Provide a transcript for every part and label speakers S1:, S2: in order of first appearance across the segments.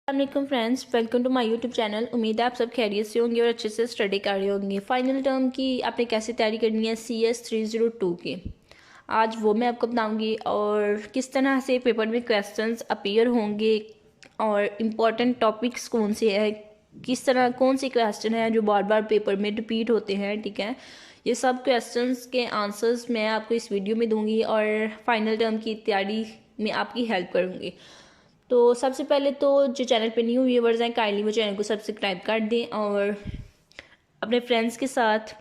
S1: अस्सलाम friends, welcome to my YouTube channel. उम्मीद है आप सब खैरियत से होंगे और अच्छे से स्टडी कर रहे होंगे। फाइनल टर्म की आपने कैसे तैयारी करनी है CS 302 की, आज वो मैं आपको बताऊंगी और किस तरह से पेपर में क्वेश्चंस अपीयर होंगे और इम्पॉर्टेंट टॉपिक्स कौन से हैं, किस तरह कौन से क्वेश्चन हैं जो बार बार पेपर में रिपीट होते हैं। ठीक है, ये सब क्वेश्चंस के आंसर्स मैं आपको इस वीडियो में दूंगी और फाइनल टर्म की तैयारी में आपकी हेल्प करूँगी। तो सबसे पहले तो जो चैनल पे न्यू व्यूवर्स हैं काइंडली वो चैनल को सब्सक्राइब कर दें और अपने फ्रेंड्स के साथ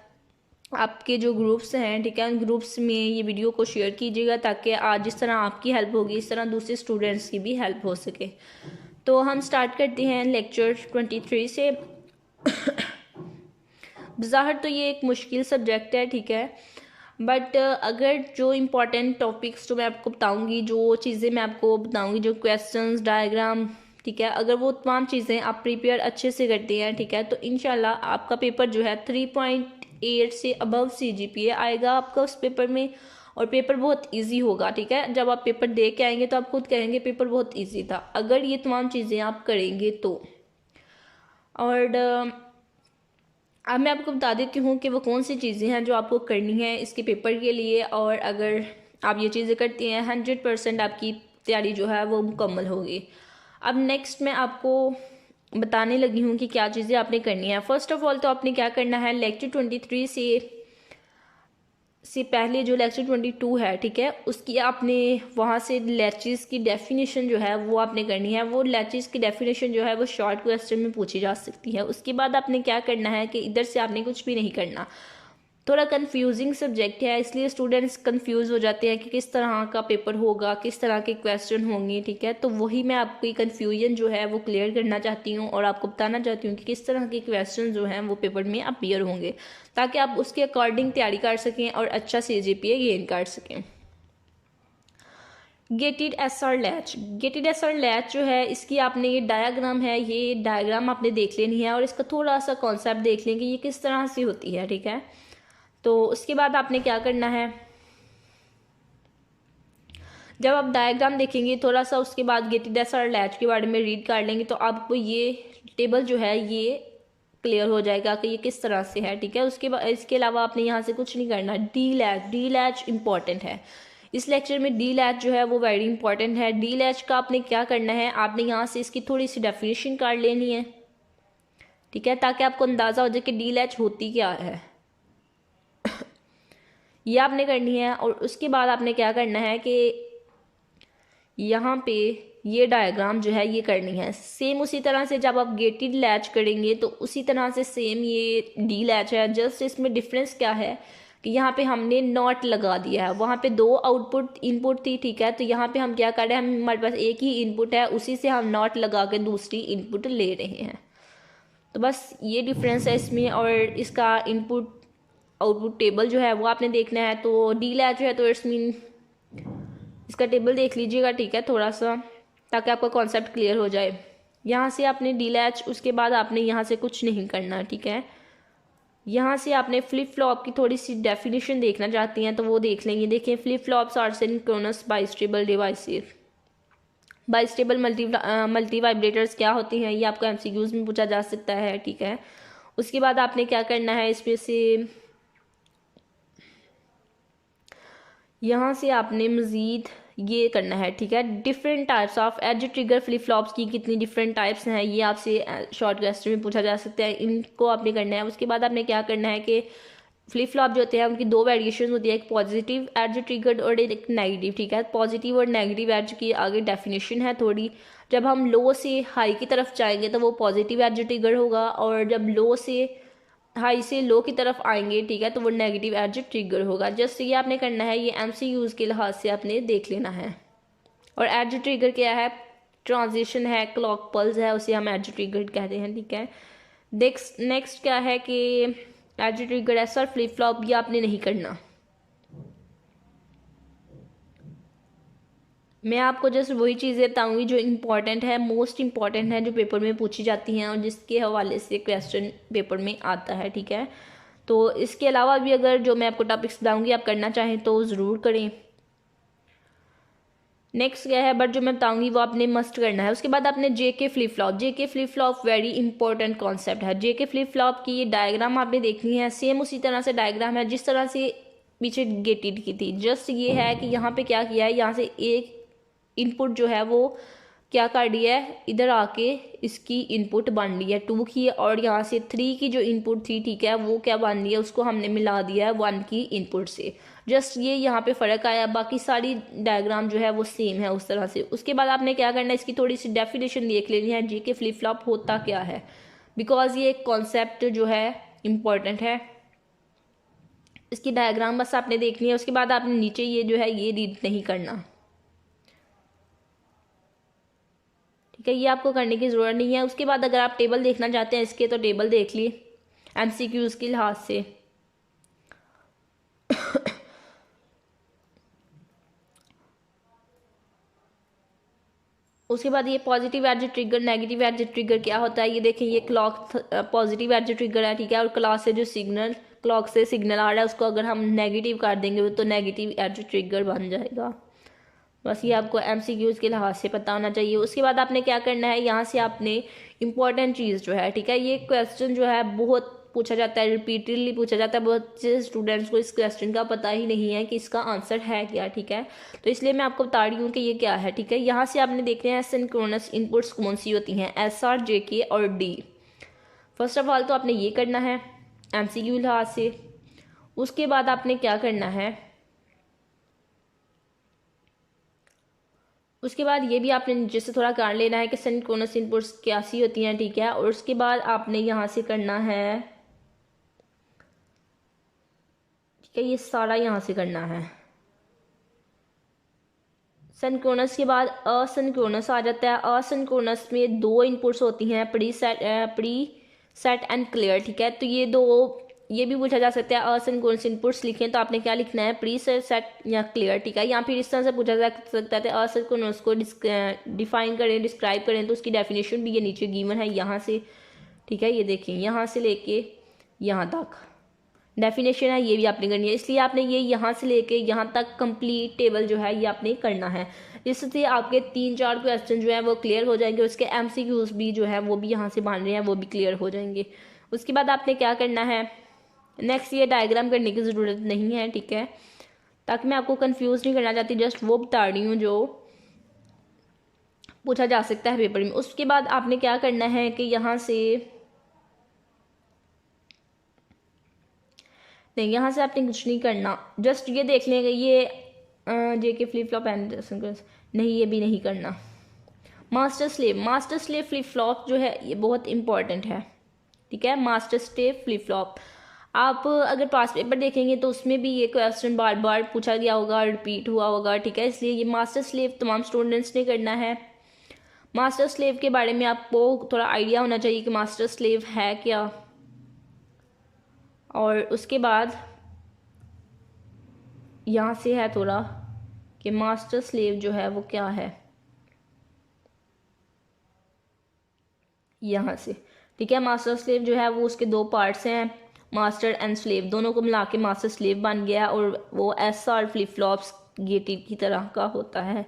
S1: आपके जो ग्रुप्स हैं, ठीक है, उन ग्रुप्स में ये वीडियो को शेयर कीजिएगा ताकि आज जिस तरह आपकी हेल्प होगी इस तरह दूसरे स्टूडेंट्स की भी हेल्प हो सके। तो हम स्टार्ट करते हैं लेक्चर 23 से। ज़ाहिर तो ये एक मुश्किल सब्जेक्ट है, ठीक है, बट अगर जो इम्पोर्टेंट टॉपिक्स जो मैं आपको बताऊंगी, जो चीज़ें मैं आपको बताऊंगी, जो क्वेश्चंस, डायग्राम, ठीक है, अगर वो तमाम चीज़ें आप प्रिपेयर अच्छे से करते हैं, ठीक है, तो इंशाल्लाह आपका पेपर जो है 3.8 से अबव CGPA आएगा आपका उस पेपर में और पेपर बहुत इजी होगा। ठीक है, जब आप पेपर दे के आएंगे तो आप खुद कहेंगे पेपर बहुत इजी था, अगर ये तमाम चीज़ें आप करेंगे तो। और अब मैं आपको बता देती हूँ कि वो कौन सी चीज़ें हैं जो आपको करनी है इसके पेपर के लिए, और अगर आप ये चीज़ें करती हैं 100% आपकी तैयारी जो है वो मुकम्मल होगी। अब नेक्स्ट मैं आपको बताने लगी हूँ कि क्या चीज़ें आपने करनी है। फर्स्ट ऑफ ऑल तो आपने क्या करना है, लेक्चर 23 से पहले जो लेक्चर 22 है, ठीक है, उसकी आपने वहाँ से लैचेस की डेफिनेशन जो है वो आपने करनी है। वो लैचेस की डेफिनेशन जो है वो शॉर्ट क्वेश्चन में पूछी जा सकती है। उसके बाद आपने क्या करना है कि इधर से आपने कुछ भी नहीं करना। थोड़ा कंफ्यूजिंग सब्जेक्ट है, इसलिए स्टूडेंट्स कंफ्यूज हो जाते हैं कि किस तरह का पेपर होगा, किस तरह के क्वेश्चन होंगे। ठीक है, तो वही मैं आपकी कंफ्यूजन जो है वो क्लियर करना चाहती हूँ और आपको बताना चाहती हूँ कि किस तरह के क्वेश्चन जो हैं वो पेपर में अपीयर होंगे ताकि आप उसके अकॉर्डिंग तैयारी कर सकें और अच्छा CGPA गेन कर सकें। Gated SR latch, gated SR latch जो है इसकी आपने ये डायग्राम है, ये डायग्राम आपने देख लेनी है और इसका थोड़ा सा कॉन्सेप्ट देख लें कि ये किस तरह से होती है। ठीक है, तो उसके बाद आपने क्या करना है, जब आप डायग्राम देखेंगे थोड़ा सा उसके बाद गेटेड SR लैच के बारे में रीड कर लेंगे तो आपको ये टेबल जो है ये क्लियर हो जाएगा कि ये किस तरह से है। ठीक है, उसके बाद इसके अलावा आपने यहाँ से कुछ नहीं करना। डी लैच इंपॉर्टेंट है इस लेक्चर में। डी लैच जो है वो वेरी इंपॉर्टेंट है। डी लैच का आपने क्या करना है, आपने यहाँ से इसकी थोड़ी सी डेफिनेशन कर लेनी है, ठीक है, ताकि आपको अंदाज़ा हो जाए कि डी लैच होती क्या है, ये आपने करनी है। और उसके बाद आपने क्या करना है कि यहाँ पे ये डायग्राम जो है ये करनी है। सेम उसी तरह से जब आप गेटेड लैच करेंगे तो उसी तरह से सेम ये डी लैच है, जस्ट इसमें डिफरेंस क्या है कि यहाँ पे हमने नॉट लगा दिया है। वहाँ पे दो आउटपुट इनपुट थी, ठीक है, तो यहाँ पे हम क्या कर रहे हैं, हमारे पास एक ही इनपुट है, उसी से हम नॉट लगा के दूसरी इनपुट ले रहे हैं। तो बस ये डिफरेंस है इसमें। और इसका इनपुट आउटपुट टेबल जो है वो आपने देखना है। तो डी लैच जो है तो इट्स मीन इसका टेबल देख लीजिएगा, ठीक है, थोड़ा सा, ताकि आपका कॉन्सेप्ट क्लियर हो जाए। यहाँ से आपने डी लैच, उसके बाद आपने यहाँ से कुछ नहीं करना। ठीक है, यहाँ से आपने फ्लिप फ्लॉप की थोड़ी सी डेफिनेशन देखना चाहती हैं तो वो देख लेंगे। देखिए, flip flops are synchronous bistable devices. Bistable multivibrators क्या होती हैं, ये आपको MCQs में पूछा जा सकता है। ठीक है, उसके बाद आपने क्या करना है, इसमें से यहाँ से आपने मज़ीद ये करना है। ठीक है, different types of edge trigger flip flops की कितनी डिफरेंट टाइप्स हैं ये आपसे शॉर्ट क्वेश्चन में पूछा जा सकता है, इनको आपने करना है। उसके बाद आपने क्या करना है कि फ्लिप फ्लॉप जो होते हैं उनकी दो वेरिएशन होती है, एक पॉजिटिव एज ट्रिगर्ड और एक नेगेटिव। ठीक है, पॉजिटिव और नेगेटिव एज की आगे डेफिनेशन है थोड़ी। जब हम लो से हाई की तरफ जाएंगे तो वो पॉजिटिव एज ट्रिगर होगा, और जब लो से हाई से लो की तरफ आएंगे, ठीक है, तो वो नेगेटिव एज ट्रिगर होगा। जस्ट ये आपने करना है, ये MCQs के लिहाज से आपने देख लेना है। और एज ट्रिगर क्या है, ट्रांजिशन है, क्लॉक पल्स है, उसे हम एज ट्रिगर कहते हैं। ठीक है, नेक्स्ट क्या है कि edge trigger SR flip flop, ये आपने नहीं करना। मैं आपको जस्ट वही चीज़ें बताऊंगी जो इम्पॉर्टेंट है, मोस्ट इम्पॉर्टेंट है, जो पेपर में पूछी जाती हैं और जिसके हवाले से क्वेश्चन पेपर में आता है। ठीक है, तो इसके अलावा भी अगर जो मैं आपको टॉपिक्स बताऊंगी आप करना चाहें तो ज़रूर करें। नेक्स्ट क्या है, बट जो मैं बताऊंगी वो आपने मस्ट करना है। उसके बाद आपने JK flip flop, JK flip flop very important concept है। जेके फ्लिप फ्लॉप की ये डायग्राम आपने देखनी है, सेम उसी तरह से डायग्राम है जिस तरह से पीछे गेटेड की थी। जस्ट ये है कि यहाँ पे क्या किया है, यहाँ से एक इनपुट जो है वो क्या कर दी है, इधर आके इसकी इनपुट बन ली है 2 की, और यहाँ से 3 की जो इनपुट थी, ठीक है, वो क्या बन रही है, उसको हमने मिला दिया है 1 की इनपुट से। जस्ट ये यहाँ पे फ़र्क आया, बाकी सारी डायग्राम जो है वो सेम है उस तरह से। उसके बाद आपने क्या करना है, इसकी थोड़ी सी डेफिनेशन देख लेनी है, जेके फ्लिप फ्लॉप होता क्या है, बिकॉज ये कॉन्सेप्ट जो है इम्पॉर्टेंट है। इसकी डायग्राम बस आपने देखनी है। उसके बाद आपने नीचे ये जो है ये रीड नहीं करना, ठीक है, ये आपको करने की ज़रूरत नहीं है। उसके बाद अगर आप टेबल देखना चाहते हैं इसके, तो टेबल देख लिए एमसीक्यूज़ के लिहाज से। उसके बाद ये positive edge trigger, negative edge trigger क्या होता है, ये देखें, ये क्लॉक पॉजिटिव एज ट्रिगर है, ठीक है, और क्लॉक से जो सिग्नल, क्लॉक से सिग्नल आ रहा है उसको अगर हम नेगेटिव कर देंगे तो नेगेटिव एज ट्रिगर बन जाएगा। बस ये आपको एमसीक्यूज़ के लिहाज से पता होना चाहिए। उसके बाद आपने क्या करना है, यहाँ से आपने इंपॉर्टेंट चीज़ जो है, ठीक है, ये क्वेश्चन जो है बहुत पूछा जाता है, रिपीटेडली पूछा जाता है, बहुत से स्टूडेंट्स को इस क्वेश्चन का पता ही नहीं है कि इसका आंसर है क्या, ठीक है, तो इसलिए मैं आपको बता रही हूँ कि ये क्या है, ठीक है। यहाँ से आपने देखना है सिंक्रोनस इनपुट्स कौन सी होती हैं, SR, JK और D। फर्स्ट ऑफ ऑल तो आपने ये करना है MCQ लिहाज से। उसके बाद आपने क्या करना है, उसके बाद ये भी आपने नीचे से थोड़ा कर लेना है कि सिंक्रोनस इनपुट्स कैसी होती हैं, ठीक है। और उसके बाद आपने यहाँ से करना है, ठीक है, ये सारा यहाँ से करना है। सिंक्रोनस के बाद असिंक्रोनस आ जाता है। असिंक्रोनस में 2 इनपुट्स होती हैं, प्री सेट एंड क्लियर, ठीक है, तो ये 2, ये भी पूछा जा सकता है असिंक्रोनस इनपुट्स लिखें तो आपने क्या लिखना है, प्री सेट या क्लियर, ठीक है। यहाँ फिर इस तरह से पूछा जा सकता है असिंक्रोनस को डिफाइन करें, डिस्क्राइब करें, तो उसकी डेफिनेशन भी ये नीचे गिवन है यहाँ से, ठीक है, ये देखें, यहाँ से लेके यहाँ तक डेफिनेशन है, ये भी आपने करनी है। इसलिए आपने ये यहाँ से लेके यहाँ तक कंप्लीट टेबल जो है ये आपने करना है। इससे आपके 3-4 क्वेश्चन जो है वो क्लियर हो जाएंगे। उसके MCQs भी जो है वो भी यहाँ से बन रहे हैं, वो भी क्लियर हो जाएंगे। उसके बाद आपने क्या करना है, नेक्स्ट ये डायग्राम करने की ज़रूरत नहीं है, ठीक है, ताकि मैं आपको कंफ्यूज नहीं करना चाहती, जस्ट वो बता रही हूँ जो पूछा जा सकता है पेपर में। उसके बाद आपने क्या करना है कि यहाँ से नहीं, यहाँ से आपने कुछ नहीं करना, जस्ट ये देख लेंगे ये जेके फ्लिप फ्लॉप एंड नहीं, ये भी नहीं करना। मास्टर स्लेव फ्लिप फ्लॉप जो है ये बहुत इंपॉर्टेंट है, ठीक है। मास्टर स्लेव फ्लिप फ्लॉप आप अगर पास पेपर देखेंगे तो उसमें भी ये क्वेश्चन बार बार पूछा गया होगा, रिपीट हुआ होगा, ठीक है, इसलिए ये मास्टर स्लेव तमाम स्टूडेंट्स ने करना है। मास्टर स्लेव के बारे में आपको थोड़ा आइडिया होना चाहिए कि मास्टर स्लेव है क्या। और उसके बाद यहाँ से है थोड़ा कि मास्टर स्लेव जो है वो क्या है, यहाँ से, ठीक है। मास्टर स्लेव जो है वो उसके 2 पार्ट्स हैं, मास्टर एंड स्लेव, दोनों को मिला के मास्टर स्लेव बन गया, और वो SR फ्लिप फ्लॉप्स गेटेड की तरह का होता है,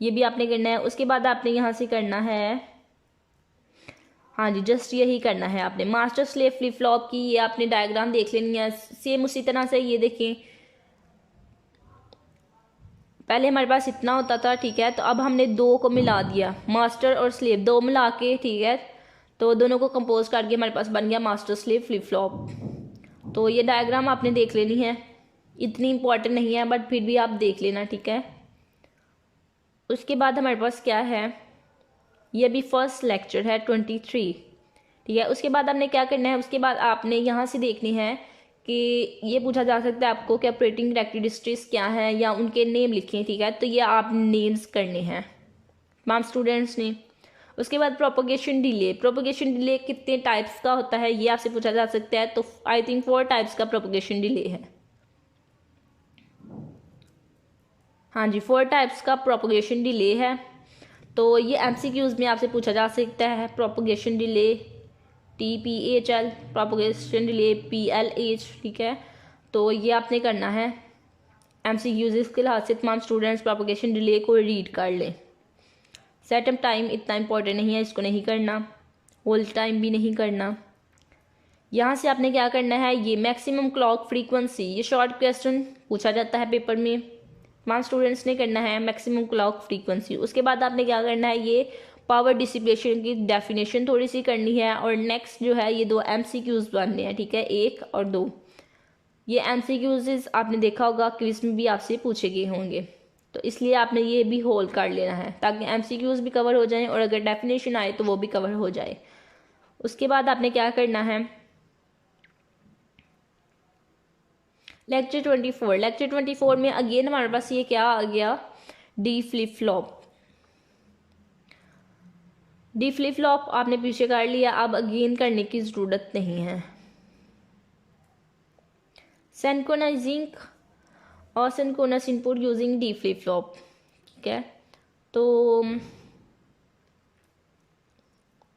S1: ये भी आपने करना है। उसके बाद आपने यहाँ से करना है, हाँ जी, जस्ट यही करना है आपने। मास्टर स्लेव फ्लिप फ्लॉप की ये आपने डायग्राम देख लेनी है, सेम उसी तरह से। ये देखें, पहले हमारे पास इतना होता था, ठीक है, तो अब हमने 2 को मिला दिया, मास्टर और स्लेव 2 मिला के, ठीक है, तो दोनों को कंपोज करके हमारे पास बन गया मास्टर स्लेव फ्लिप फ्लॉप। तो ये डायग्राम आपने देख लेनी है, इतनी इंपॉर्टेंट नहीं है बट फिर भी आप देख लेना, ठीक है। उसके बाद हमारे पास क्या है, ये भी फर्स्ट लेक्चर है 23, ठीक है। उसके बाद आपने क्या करना है, उसके बाद आपने यहाँ से देखनी है कि ये पूछा जा सकता है आपको कि ऑपरेटिंग कैरेक्टरिस्टिक्स क्या हैं या उनके नेम लिखें, ठीक है, तो ये आप नेम्स करने हैं तमाम स्टूडेंट्स ने। उसके बाद प्रोपोगेशन डिले कितने टाइप्स का होता है ये आपसे पूछा जा सकता है, तो आई थिंक 4 टाइप्स का प्रोपोगेशन डिले है, हाँ जी, 4 टाइप्स का प्रोपोगेशन डिले है। तो ये MCQs में आपसे पूछा जा सकता है, propagation delay TPHL, propagation delay PLH, ठीक है, तो ये आपने करना है MCQs के लिहाज से तमाम स्टूडेंट्स प्रोपगेशन डिले को रीड कर लें। सेटअप टाइम इतना इंपॉर्टेंट नहीं है, इसको नहीं करना, होल्ड टाइम भी नहीं करना। यहाँ से आपने क्या करना है, ये मैक्सिमम क्लॉक फ्रीक्वेंसी, ये शॉर्ट क्वेश्चन पूछा जाता है पेपर में, तमाम स्टूडेंट्स ने करना है मैक्सिमम क्लॉक फ्रीक्वेंसी। उसके बाद आपने क्या करना है, ये पावर डिसिपेशन की डेफिनेशन थोड़ी सी करनी है, और नेक्स्ट जो है ये 2 MCQs बनने हैं, ठीक है, 1 और 2। ये MCQs आपने देखा होगा क्विज में भी आपसे पूछे गए होंगे, तो इसलिए आपने ये भी होल्ड कर लेना है ताकि MCQs भी कवर हो जाएं और अगर डेफिनेशन आए तो वो भी कवर हो जाए। उसके बाद आपने क्या करना है, लेक्चर 24 में अगेन हमारे पास ये क्या आ गया, D flip flop. D flip flop आपने पीछे कर लिया, अब अगेन करने की ज़रूरत नहीं है। सिंक्रोनाइजिंग और synchronous input using D flip flop, ठीक है, तो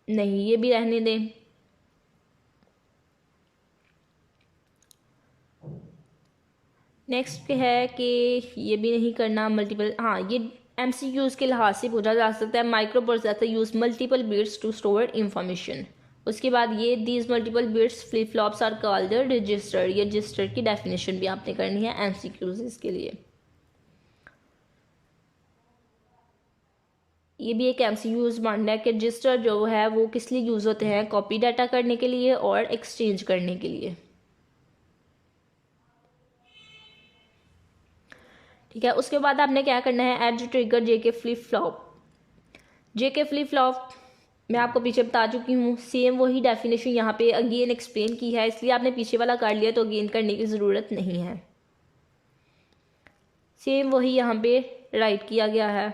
S1: नहीं, ये भी रहने दें। नेक्स्ट है कि ये भी नहीं करना, मल्टीपल, हाँ ये MCQs के लिहाज से पूछा जा सकता है, microprocessor use multiple bits to store information. उसके बाद ये these multiple bits flip flops are called register, ये रजिस्टर की डेफिनेशन भी आपने करनी है MCQs के लिए। ये भी एक MCQs मानना है कि रजिस्टर जो है वो किस लिए यूज़ होते हैं, कॉपी डाटा करने के लिए और एक्सचेंज करने के लिए, ठीक है। उसके बाद आपने क्या करना है, एड ट्रिगर जेके flip flop. JK flip flop मैं आपको पीछे बता चुकी हूँ, सेम वही डेफिनेशन यहाँ पे अगेन एक्सप्लेन की है, इसलिए आपने पीछे वाला कर लिया तो अगेन करने की ज़रूरत नहीं है, सेम वही यहाँ पे राइट किया गया है।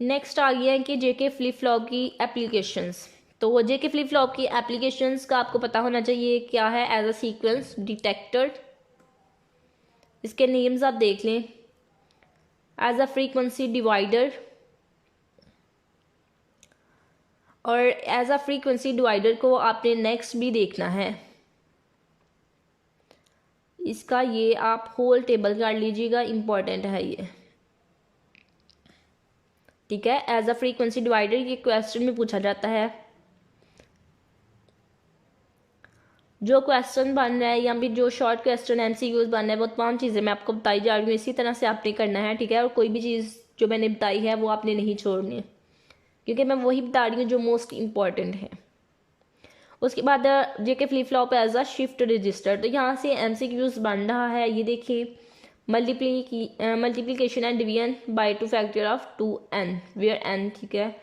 S1: नेक्स्ट आ गया है कि जेके फ्लिप फ्लॉप की एप्लीकेशंस। तो जेके फ्लिप फ्लॉप की एप्लीकेशंस का आपको पता होना चाहिए क्या है, एज अ सीक्वेंस डिटेक्टर, इसके नेम्स आप देख लें, एज अ फ्रीक्वेंसी डिवाइडर, और एज अ फ्रीक्वेंसी डिवाइडर को आपने नेक्स्ट भी देखना है, इसका ये आप होल टेबल कर लीजिएगा, इंपॉर्टेंट है ये, ठीक है। एज अ फ्रीक्वेंसी डिवाइडर ये क्वेश्चन में पूछा जाता है, जो क्वेश्चन बन रहा है या फिर जो शॉर्ट क्वेश्चन MCQs बन रहा है वो तमाम चीज़ें मैं आपको बताई जा रही हूँ, इसी तरह से आपने करना है, ठीक है। और कोई भी चीज़ जो मैंने बताई है वो आपने नहीं छोड़नी है, क्योंकि मैं वही बता रही हूँ जो मोस्ट इम्पॉर्टेंट है। उसके बाद JK flip flop as a shift register, तो यहाँ से MCQs बन रहा है, ये देखिए, multiplication and division by 2 factor of 2n where n, ठीक है।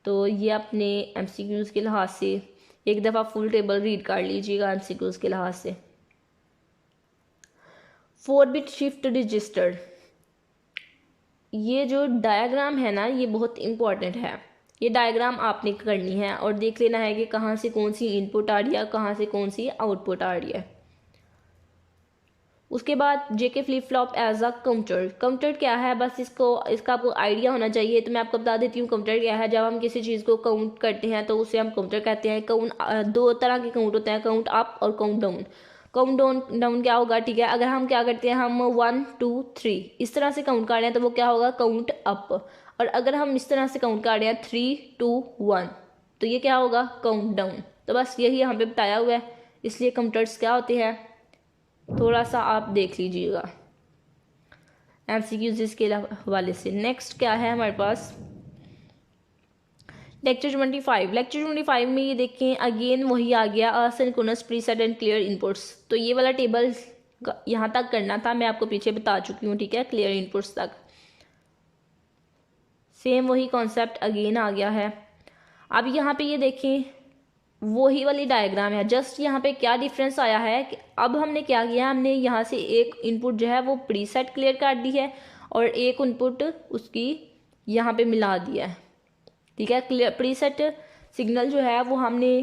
S1: तो ये अपने MCQs के लिहाज से एक दफ़ा फुल टेबल रीड कर लीजिएगा MCQs के लिहाज से। 4-बिट शिफ्ट रजिस्टर, ये जो डायग्राम है ना ये बहुत इंपॉर्टेंट है, ये डायग्राम आपने करनी है और देख लेना है कि कहाँ से कौन सी इनपुट आ रही है, कहाँ से कौन सी आउटपुट आ रही है। उसके बाद JK flip flop as a counter. Counter क्या है, बस इसका आपको आइडिया होना चाहिए, तो मैं आपको बता देती हूँ काउंटर क्या है। जब हम किसी चीज़ को काउंट करते हैं तो उसे हम काउंटर कहते हैं। काउंट 2 तरह के काउंट होते हैं, काउंट अप और काउंट डाउन। काउंट डाउन क्या होगा, ठीक है, अगर हम क्या करते हैं, हम 1 2 3 इस तरह से काउंट कर रहे हैं तो वो क्या होगा, काउंट अप। और अगर हम इस तरह से काउंट कर रहे हैं 3 2 1 तो ये क्या होगा, काउंट डाउन। तो बस यही यहाँ पे बताया हुआ है, इसलिए काउंटर्स क्या होते हैं थोड़ा सा आप देख लीजिएगा MCQs इसके हवाले से। नेक्स्ट क्या है हमारे पास, लेक्चर 25। लेक्चर 25 में ये देखें अगेन वही आ गया, asynchronous preset and clear inputs. तो ये वाला टेबल यहाँ तक करना था, मैं आपको पीछे बता चुकी हूँ, ठीक है, क्लियर इनपुट्स तक। सेम वही कॉन्सेप्ट अगेन आ गया है। अब यहाँ पे ये देखें वही वाली डायग्राम है, जस्ट यहाँ पे क्या डिफरेंस आया है कि अब हमने क्या किया, हमने यहाँ से एक इनपुट जो है वो प्रीसेट क्लियर कर दी है और एक इनपुट उसकी यहाँ पे मिला दिया है, ठीक है। क्लियर प्रीसेट सिग्नल जो है वो हमने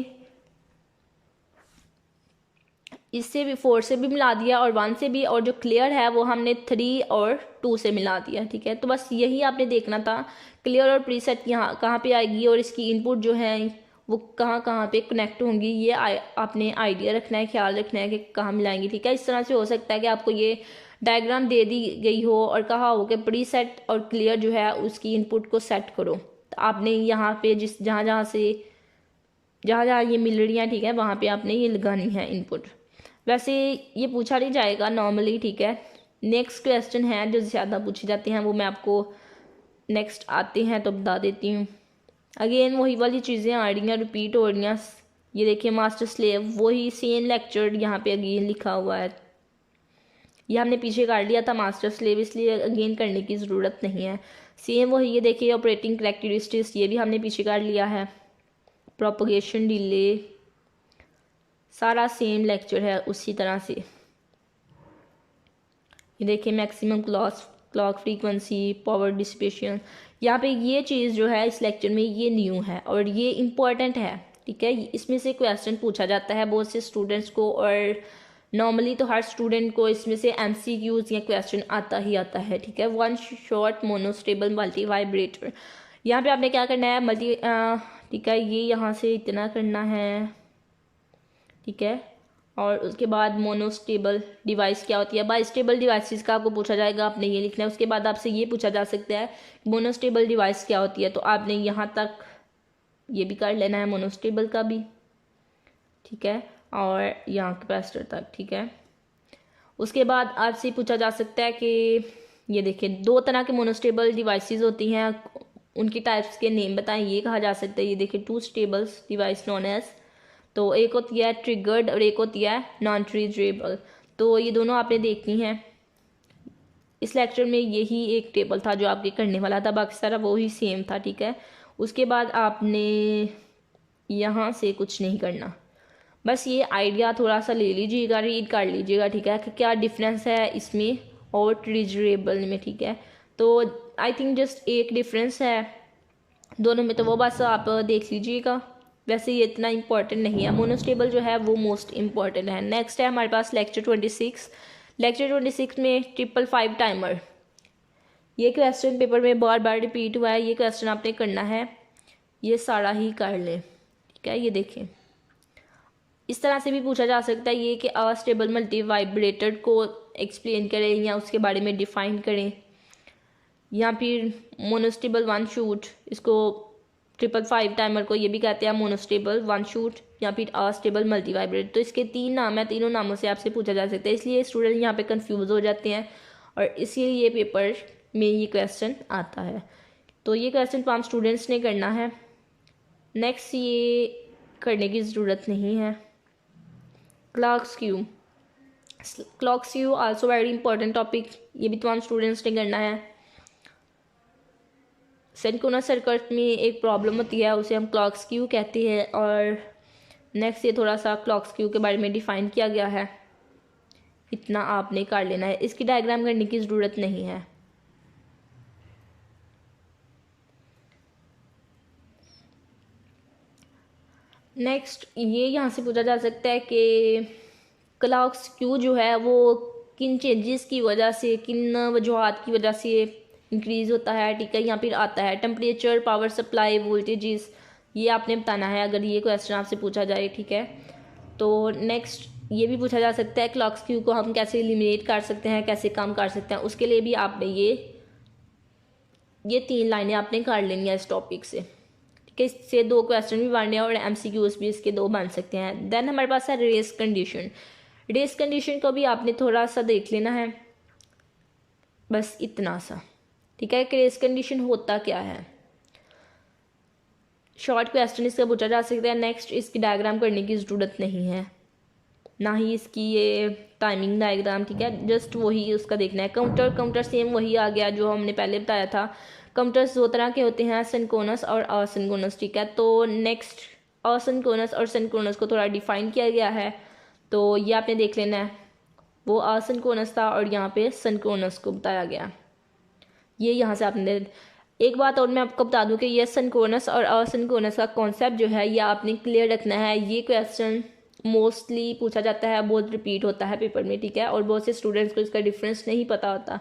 S1: इससे भी 4 से भी मिला दिया और 1 से भी, और जो क्लियर है वो हमने 3 और 2 से मिला दिया, ठीक है। तो बस यही आपने देखना था, क्लियर और प्रीसेट यहाँ कहाँ पे आएगी और इसकी इनपुट जो है वो कहाँ कहाँ पे कनेक्ट होंगी, ये आपने आइडिया रखना है, ख्याल रखना है कि कहाँ मिलाएंगी, ठीक है। इस तरह से हो सकता है कि आपको ये डायग्राम दे दी गई हो और कहा हो कि प्री सेट और क्लियर जो है उसकी इनपुट को सेट करो, तो आपने यहाँ पे जहाँ जहाँ ये मिल रही हैं, ठीक है, वहाँ पे आपने ये लगानी है इनपुट। वैसे ये पूछा नहीं जाएगा नॉर्मली, ठीक है। नेक्स्ट क्वेश्चन है जो ज़्यादा पूछे जाते हैं, वो मैं आपको नेक्स्ट आते हैं तो बता देती हूँ। अगेन वही वाली चीज़ें आ रही हैं, रिपीट हो रही हैं। ये देखिए मास्टर स्लेव, वही सेम लेक्चर यहाँ पे अगेन लिखा हुआ है। ये हमने पीछे काट लिया था मास्टर स्लेव, इसलिए अगेन करने की ज़रूरत नहीं है। सेम वही ये देखिए ऑपरेटिंग करैक्टरिस्टिक्स, ये भी हमने पीछे काट लिया है। प्रोपगेशन डिले, सारा सेम लेक्चर है उसी तरह से। ये देखिए maximum clock frequency, power dissipation, यहाँ पे ये चीज़ जो है इस लेक्चर में ये न्यू है और ये इम्पॉर्टेंट है, ठीक है। इसमें से क्वेश्चन पूछा जाता है बहुत से स्टूडेंट्स को, और नॉर्मली तो हर स्टूडेंट को इसमें से MCQs या क्वेश्चन आता ही आता है, ठीक है। One short monostable multi vibrator, यहाँ पे आपने क्या करना है, ठीक है, ये यहाँ से इतना करना है, ठीक है। और उसके बाद मोनोस्टेबल डिवाइस क्या होती है, बाइस्टेबल डिवाइसेस का आपको पूछा जाएगा, आपने ये लिखना है। उसके बाद आपसे ये पूछा जा सकता है मोनोस्टेबल डिवाइस क्या होती है, तो आपने यहाँ तक ये भी कर लेना है मोनोस्टेबल का भी, ठीक है, और यहाँ कैपेसिटर तक, ठीक है। उसके बाद आपसे पूछा जा सकता है कि ये देखिए दो तरह के मोनोस्टेबल डिवाइसेस होती हैं, उनकी टाइप्स के नेम बताएं, ये कहा जा सकता है। ये देखिए two stables device non edge, तो एक होती है ट्रिगर्ड और एक होती है नॉन ट्रिगरेबल, तो ये दोनों आपने देखनी है। इस लेक्चर में यही एक टेबल था जो आपके करने वाला था, बाकी सारा वो ही सेम था, ठीक है। उसके बाद आपने यहाँ से कुछ नहीं करना, बस ये आइडिया थोड़ा सा ले लीजिएगा, रीड कर लीजिएगा, ठीक है, कि क्या डिफरेंस है इसमें और ट्रिगरेबल में, ठीक है। तो आई थिंक जस्ट एक डिफरेंस है दोनों में, तो वो बस आप देख लीजिएगा। वैसे ये इतना इंपॉर्टेंट नहीं है, मोनोस्टेबल जो है वो मोस्ट इंपॉर्टेंट है। नेक्स्ट है हमारे पास लेक्चर 26। लेक्चर 26 में 555 टाइमर, ये क्वेश्चन पेपर में बार बार रिपीट हुआ है, ये क्वेश्चन आपने करना है, ये सारा ही कर लें, ठीक है। ये देखें इस तरह से भी पूछा जा सकता है ये कि अस्टेबल मल्टी वाइब्रेटर को एक्सप्लेन करें या उसके बारे में डिफाइन करें, या फिर मोनोस्टेबल वन शूट, इसको 555 टाइमर को ये भी कहते हैं मोनोस्टेबल वन शूट या फिर अस्टेबल मल्टी वाइब्रेटर। तो इसके 3 नाम है, तीनों नामों से आपसे पूछा जा सकता है, इसलिए स्टूडेंट यहाँ पे कंफ्यूज हो जाते हैं और इसीलिए पेपर में ये क्वेश्चन आता है। तो ये क्वेश्चन तो हम स्टूडेंट्स ने करना है। नेक्स्ट ये करने की ज़रूरत नहीं है। Clock skew also very important topic, ये भी तमाम स्टूडेंट्स ने करना है। सिंक्रोनस सर्किट में एक प्रॉब्लम होती है, उसे हम क्लॉक स्क्यू कहते हैं, और नेक्स्ट ये थोड़ा सा क्लॉक स्क्यू के बारे में डिफाइन किया गया है, इतना आपने कर लेना है, इसकी डायग्राम करने की ज़रूरत नहीं है। नेक्स्ट ये यहाँ से पूछा जा सकता है कि क्लॉक स्क्यू जो है वो किन चेंजेस की वजह से, किन वजूहात की वजह से इंक्रीज़ होता है, ठीक है, या फिर आता है। टेम्परेचर, पावर सप्लाई, वोल्टेजेस, ये आपने बताना है अगर ये क्वेश्चन आपसे पूछा जाए, ठीक है। तो नेक्स्ट ये भी पूछा जा सकता है क्लॉक स्क्यू को हम कैसे एलिमिनेट कर सकते हैं, कैसे कम कर सकते हैं, उसके लिए भी आपने ये 3 लाइनें आपने कर लेनी है इस टॉपिक से, ठीक है। इससे 2 क्वेश्चन भी बनने हैं और MCQs भी इसके 2 बन सकते हैं। देन हमारे पास है रेस कंडीशन। रेस कंडीशन को भी आपने थोड़ा सा देख लेना है, बस इतना सा, ठीक है, कि रेस कंडीशन होता क्या है। शॉर्ट क्वेश्चन इसका पूछा जा सकता है। नेक्स्ट इसकी डायग्राम करने की ज़रूरत नहीं है, ना ही इसकी ये टाइमिंग डायग्राम, ठीक है, जस्ट वही उसका देखना है। काउंटर सेम वही आ गया जो हमने पहले बताया था। काउंटर्स 2 तरह के होते हैं, सिंक्रोनस और असिंक्रोनस, ठीक है। तो नेक्स्ट असिंक्रोनस और सिंक्रोनस को थोड़ा डिफाइन किया गया है, तो ये आपने देख लेना है। वो असिंक्रोनस था और यहाँ पे सिंक्रोनस को बताया गया, ये यहाँ से आपने। एक बात और मैं आपको बता दूं कि ये सिंक्रोनस और असिंक्रोनस का कॉन्सेप्ट जो है ये आपने क्लियर रखना है। ये क्वेश्चन मोस्टली पूछा जाता है, बहुत रिपीट होता है पेपर में, ठीक है, और बहुत से स्टूडेंट्स को इसका डिफरेंस नहीं पता होता,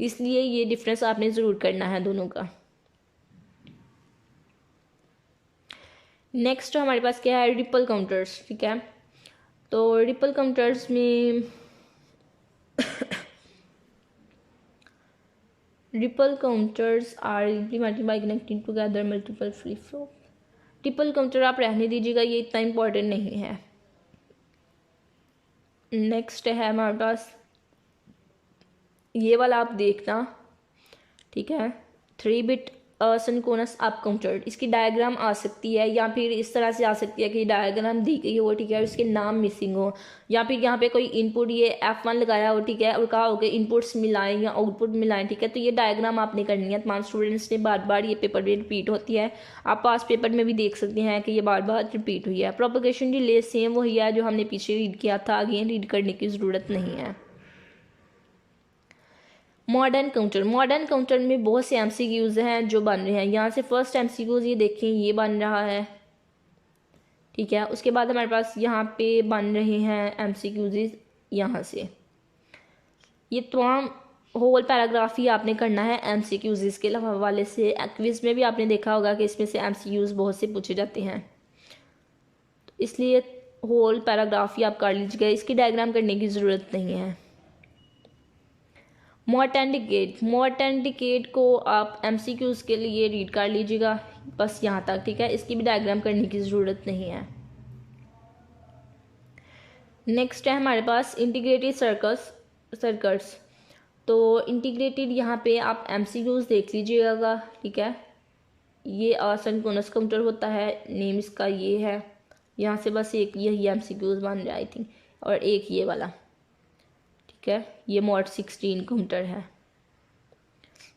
S1: इसलिए ये डिफरेंस आपने ज़रूर करना है दोनों का। नेक्स्ट हमारे पास क्या है, रिपल काउंटर्स, ठीक है। तो रिपल काउंटर्स में ripple counters are implemented by connecting together multiple flip flop. Ripple counter आप रहने दीजिएगा, ये इतना इम्पोर्टेंट नहीं है। नेक्स्ट है हमारे पास ये वाला, आप देखना, ठीक है, 3-बिट सिंक्रोनस अप काउंटर। इसकी डायग्राम आ सकती है या फिर इस तरह से आ सकती है कि डायग्राम दी गई हो, ठीक है, और इसके नाम मिसिंग हो, या फिर यहाँ पे कोई इनपुट ये F1 लगाया हो, ठीक है, और कहा हो कि इनपुट्स मिलाएं या आउटपुट मिलाएं, ठीक है। तो ये डायग्राम आपने करनी है, तमाम स्टूडेंट्स ने बार बार ये पेपर में रिपीट होती है। आप पास पेपर में भी देख सकते हैं कि ये बार बार रिपीट हुई है। प्रोपगेशन डिले सेम वही है जो हमने पीछे रीड किया था, अगेन रीड करने की ज़रूरत नहीं है। मॉडर्न काउंटर में बहुत से MCQs हैं जो बन रहे हैं। यहाँ से फर्स्ट MCQs ये देखें, ये बन रहा है, ठीक है। उसके बाद हमारे पास यहाँ पे बन रहे हैं MCQs यहाँ से। ये तमाम होल पैराग्राफ ही आपने करना है MCQs के हवाले से। क्विज में भी आपने देखा होगा कि इसमें से MCQs बहुत से पूछे जाते हैं, तो इसलिए होल पैराग्राफ ही आप कर लीजिएगा, इसकी डायग्राम करने की ज़रूरत नहीं है। मॉट एंड डिकेट को आप MCQs के लिए रीड कर लीजिएगा, बस यहाँ तक, ठीक है। इसकी भी डायग्राम करने की ज़रूरत नहीं है। नेक्स्ट है हमारे पास इंटीग्रेटेड सर्किट्स। तो इंटीग्रेटेड यहाँ पे आप MCQs देख लीजिएगा, ठीक है। ये सिंक्रोनस काउंटर होता है, नेम इसका ये है। यहाँ से बस एक यही MCQs बन रहा है आई थिंक, और एक ये वाला, ठीक है, ये मॉड 16 काउंटर है।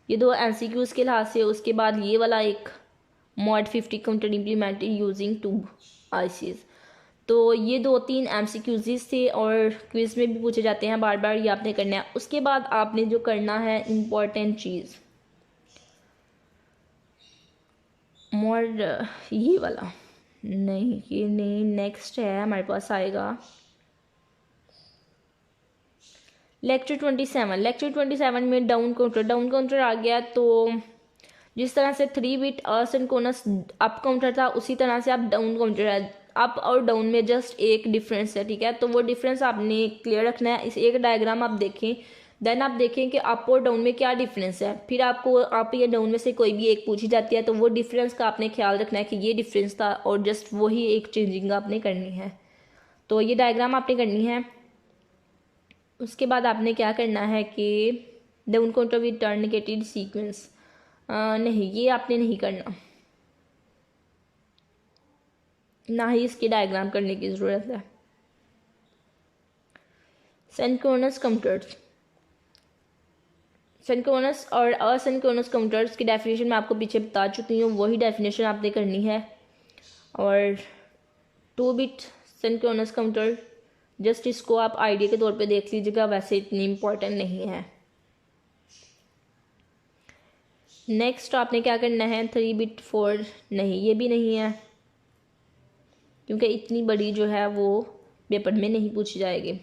S1: ये दो MCQs के लिहाज से। उसके बाद ये वाला एक mod 50 counter implemented using 2 ICs। तो ये 2-3 MCQs थे और क्विज में भी पूछे जाते हैं बार बार, ये आपने करना है। उसके बाद आपने जो करना है इम्पोर्टेंट चीज़, मॉड ये वाला नहीं, ये नहीं, नेक्स्ट है हमारे पास आएगा लेक्चर 27 में डाउन काउंटर आ गया। तो जिस तरह से 3-बिट सिंक्रोनस अप काउंटर था, उसी तरह से आप डाउन काउंटर है। अप और डाउन में जस्ट एक डिफरेंस है, ठीक है। तो वो डिफरेंस आपने क्लियर रखना है। इस एक डायग्राम आप देखें, देन आप देखें कि अप और डाउन में क्या डिफरेंस है। फिर आपको अप या डाउन में से कोई भी एक पूछी जाती है तो वो डिफरेंस का आपने ख्याल रखना है कि ये डिफरेंस था, और जस्ट वही एक चेंजिंग आपने करनी है। तो ये डायग्राम आपने करनी है। उसके बाद आपने क्या करना है कि डाउन काउंटर विद टर्निकेटेड सीक्वेंस, नहीं, ये आपने नहीं करना, ना ही इसकी डायग्राम करने की ज़रूरत है। सिंक्रोनस और असिंक्रोनस काउंटर्स की डेफिनेशन मैं आपको पीछे बता चुकी हूँ, वही डेफिनेशन आपने करनी है। और 2-बिट सिंक्रोनस काउंटर, जस्ट इसको आप आइडिया के तौर पे देख लीजिएगा, वैसे इतनी इम्पोर्टेंट नहीं है। नेक्स्ट आपने क्या करना है, 3-बिट 4, नहीं, ये भी नहीं है, क्योंकि इतनी बड़ी जो है वो पेपर में नहीं पूछी जाएगी।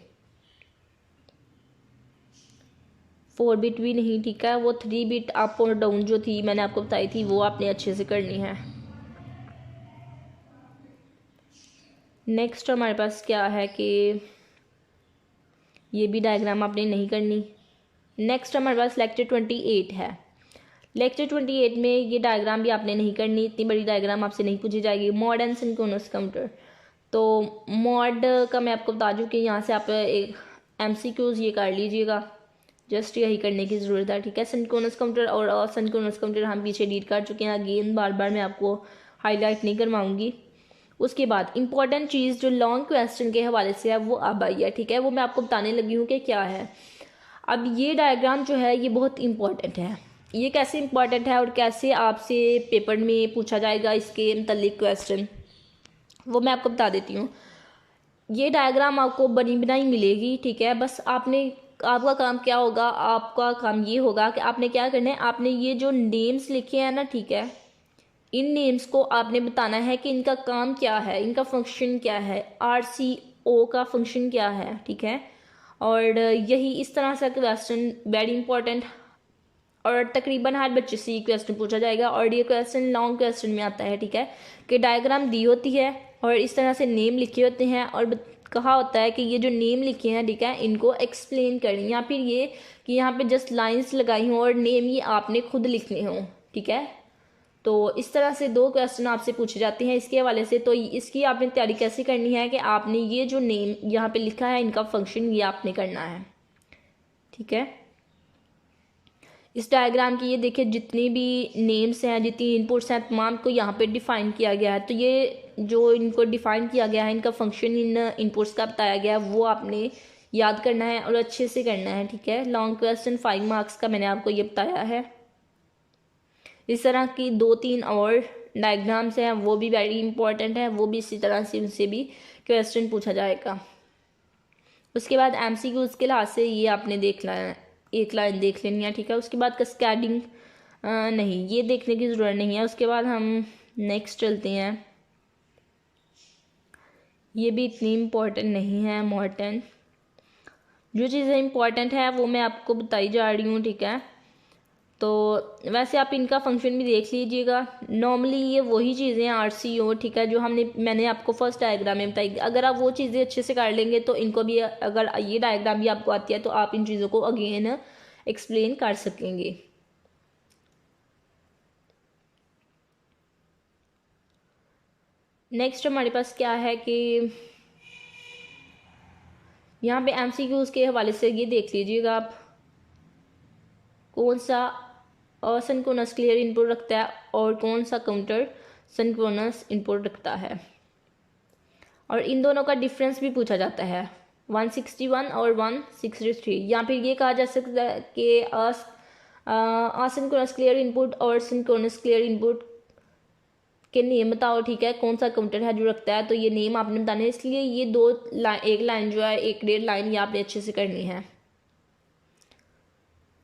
S1: 4-बिट भी नहीं, ठीक है। वो 3-बिट अप और डाउन जो थी मैंने आपको बताई थी, वो आपने अच्छे से करनी है। नेक्स्ट हमारे पास क्या है कि ये भी डायग्राम आपने नहीं करनी। नेक्स्ट हमारे पास लेक्चर 28 है। लेक्चर 28 में ये डायग्राम भी आपने नहीं करनी, इतनी बड़ी डायग्राम आपसे नहीं पूछी जाएगी। मॉड एंड सिंक्रोनस काउंटर, तो मॉड का मैं आपको बता दूँ कि यहाँ से आप एक MCQs ये कर लीजिएगा, जस्ट यही करने की ज़रूरत है, ठीक है। सिंक्रोनस काउंटर और असिंक्रोनस काउंटर हम पीछे रीड कर चुके हैं, अगेन बार बार मैं आपको हाईलाइट नहीं करवाऊँगी। उसके बाद इंपॉर्टेंट चीज़ जो लॉन्ग क्वेश्चन के हवाले से है वो अब आई है, ठीक है। वो मैं आपको बताने लगी हूँ कि क्या है। अब ये डायग्राम जो है ये बहुत इंपॉर्टेंट है। ये कैसे इंपॉर्टेंट है और कैसे आपसे पेपर में पूछा जाएगा इसके मतलब क्वेश्चन, वो मैं आपको बता देती हूँ। ये डायग्राम आपको बनी बनाई मिलेगी, ठीक है। बस आपका काम क्या होगा, आपका काम ये होगा कि आपने क्या करना है, आपने ये जो नेम्स लिखे हैं ना, ठीक है, इन नेम्स को आपने बताना है कि इनका काम क्या है, इनका फंक्शन क्या है, RCO का फंक्शन क्या है, ठीक है। और यही इस तरह से क्वेश्चन वेरी इंपॉर्टेंट और तकरीबन हर बच्चे से ये क्वेश्चन पूछा जाएगा और ये क्वेश्चन लॉन्ग क्वेश्चन में आता है, ठीक है, कि डायग्राम दी होती है और इस तरह से नेम लिखे होते हैं और कहा होता है कि ये जो नेम लिखे हैं, ठीक है, इनको एक्सप्लेन करें, या फिर ये कि यहाँ पे जस्ट लाइंस लगाई हों और नेम ये आपने खुद लिखने हों, ठीक है। तो इस तरह से 2 क्वेश्चन आपसे पूछे जाते हैं इसके हवाले से। तो इसकी आपने तैयारी कैसे करनी है कि आपने ये जो नेम यहाँ पे लिखा है इनका फंक्शन ये आपने करना है, ठीक है। इस डायग्राम की ये देखिए जितनी भी नेम्स हैं, जितनी इनपुट्स हैं, तमाम को यहाँ पे डिफ़ाइन किया गया है। तो ये जो इनको डिफ़ाइन किया गया है, इनका फंक्शन इन इनपुट्स का बताया गया है, वो आपने याद करना है और अच्छे से करना है, ठीक है। लॉन्ग क्वेश्चन 5 मार्क्स का मैंने आपको ये बताया है। इस तरह की 2-3 और डायग्राम्स हैं, वो भी वेरी इंपॉर्टेंट है, वो भी इसी तरह से उनसे भी क्वेश्चन पूछा जाएगा। उसके बाद MCQs के लिहाज से ये आपने देखना है, 1 लाइन देख लेनी है, ठीक है। उसके बाद कैस्केडिंग नहीं, ये देखने की ज़रूरत नहीं है। उसके बाद हम नेक्स्ट चलते हैं, ये भी इतनी इम्पोर्टेंट नहीं है। मॉर्टन, जो चीज़ें इम्पॉर्टेंट है वो मैं आपको बताई जा रही हूँ, ठीक है। तो वैसे आप इनका फंक्शन भी देख लीजिएगा। नॉर्मली ये वही चीज़ें हैं RCO, ठीक है, जो मैंने आपको फर्स्ट डायग्राम में बताई। अगर आप वो चीज़ें अच्छे से कर लेंगे तो इनको भी, अगर ये डायग्राम भी आपको आती है तो आप इन चीज़ों को अगेन एक्सप्लेन कर सकेंगे। नेक्स्ट हमारे पास क्या है कि यहाँ पे MCQs के हवाले से ये देख लीजिएगा आप, कौन सा असिंक्रोनस क्लियर इनपुट रखता है और कौन सा काउंटर सिंक्रोनस इनपुट रखता है। और इन दोनों का डिफरेंस भी पूछा जाता है, 161 और 163। या फिर ये कहा जा सकता है कि असिंक्रोनस क्लियर इनपुट और सिंक्रोनस क्लियर इनपुट के नेम बताओ, ठीक है, कौन सा काउंटर है जो रखता है। तो ये नेम आपने बताना है, इसलिए ये 1 लाइन जो है, 1-1.5 लाइन ये आपने अच्छे से करनी है।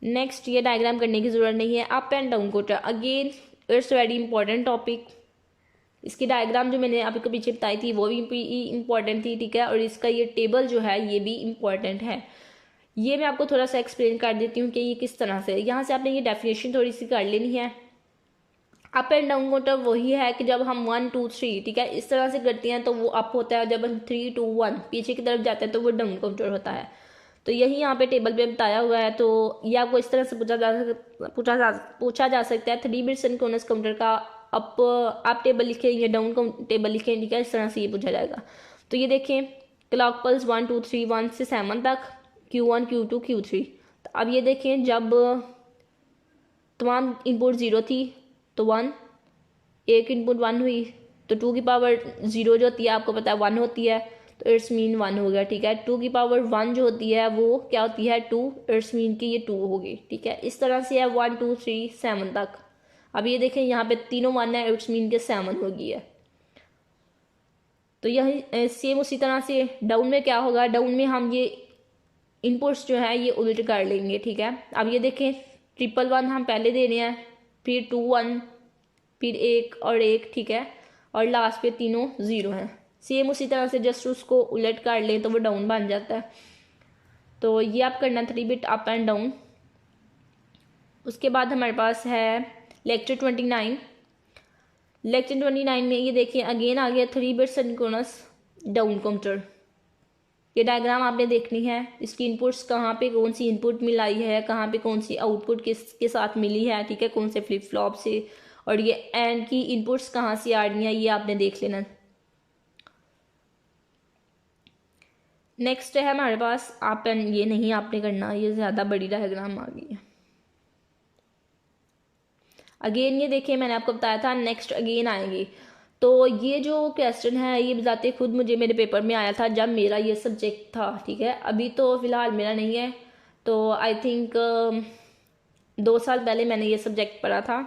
S1: नेक्स्ट, ये डायग्राम करने की ज़रूरत नहीं है। Up and down counter, again it's very important topic. इसकी डायग्राम जो मैंने आपको पीछे बताई थी वो भी इम्पॉर्टेंट थी, ठीक है, और इसका ये टेबल जो है ये भी इम्पॉर्टेंट है। ये मैं आपको थोड़ा सा एक्सप्लेन कर देती हूँ कि ये किस तरह से, यहाँ से आपने ये डेफिनेशन थोड़ी सी कर लेनी है। अप एंड डाउन काउंटर वही है कि जब हम 1 2 3, ठीक है, इस तरह से करते हैं तो वो अप होता है, जब हम 3 2 1 पीछे की तरफ जाते हैं तो वो डाउन काउंटर होता है। तो यही यहाँ पे टेबल पे बताया हुआ है। तो ये आपको इस तरह से पूछा जा सकता है 3 बिट सिंक्रोनस काउंटर का अप टेबल लिखें या डाउन टेबल लिखें, ठीक है, इस तरह से ये पूछा जाएगा। तो ये देखें, क्लॉक पल्स 1 2 3 1 से 7 तक, Q1 Q2 Q3। तो अब ये देखें, जब तमाम इनपुट 0 थी तो 1, एक इनपुट 1 हुई तो 2 की पावर 0 जो होती है आपको पता है 1 होती है, तो इट्स मीन 1 हो गया, ठीक है। 2 की पावर 1 जो होती है वो क्या होती है 2, इट्स मीन कि ये 2 होगी, ठीक है। इस तरह से है 1 2 3 7 तक। अब ये देखें यहाँ पे तीनों 1 है, इट्स मीन के 7 होगी है। तो यही सेम उसी तरह से डाउन में क्या होगा, डाउन में हम ये इनपुट्स जो है ये उल्ट कर लेंगे, ठीक है। अब ये देखें, 111 हम पहले दे रहे हैं, फिर 2 1, फिर 1 और 1, ठीक है, और लास्ट पे तीनों 0 हैं। सेम उसी तरह से जस्ट उसको उलट कर लें तो वो डाउन बन जाता है। तो ये आप करना 3 बिट अप एंड डाउन। उसके बाद हमारे पास है लेक्चर 29। लेक्चर 29 में ये देखिए अगेन आ गया 3 बिट सिंक्रोनस डाउन काउंटर। ये डायग्राम आपने देखनी है, इसकी इनपुट्स कहाँ पे कौन सी इनपुट मिलाई है, कहाँ पे कौन सी आउटपुट किसके साथ मिली है, ठीक है, कौन से फ्लिप फ्लॉप से, और ये एंड की इनपुट्स कहाँ से आ रही हैं ये आपने देख लेना। नेक्स्ट है हमारे पास आप एंड, ये नहीं आपने करना, ये ज़्यादा बड़ी डायग्राम आ गई है। अगेन ये देखिए मैंने आपको बताया था नेक्स्ट अगेन आएंगे। तो ये जो क्वेश्चन है ये बताते खुद मुझे मेरे पेपर में आया था जब मेरा ये सब्जेक्ट था, ठीक है। अभी तो फ़िलहाल मेरा नहीं है, तो आई थिंक 2 साल पहले मैंने ये सब्जेक्ट पढ़ा था,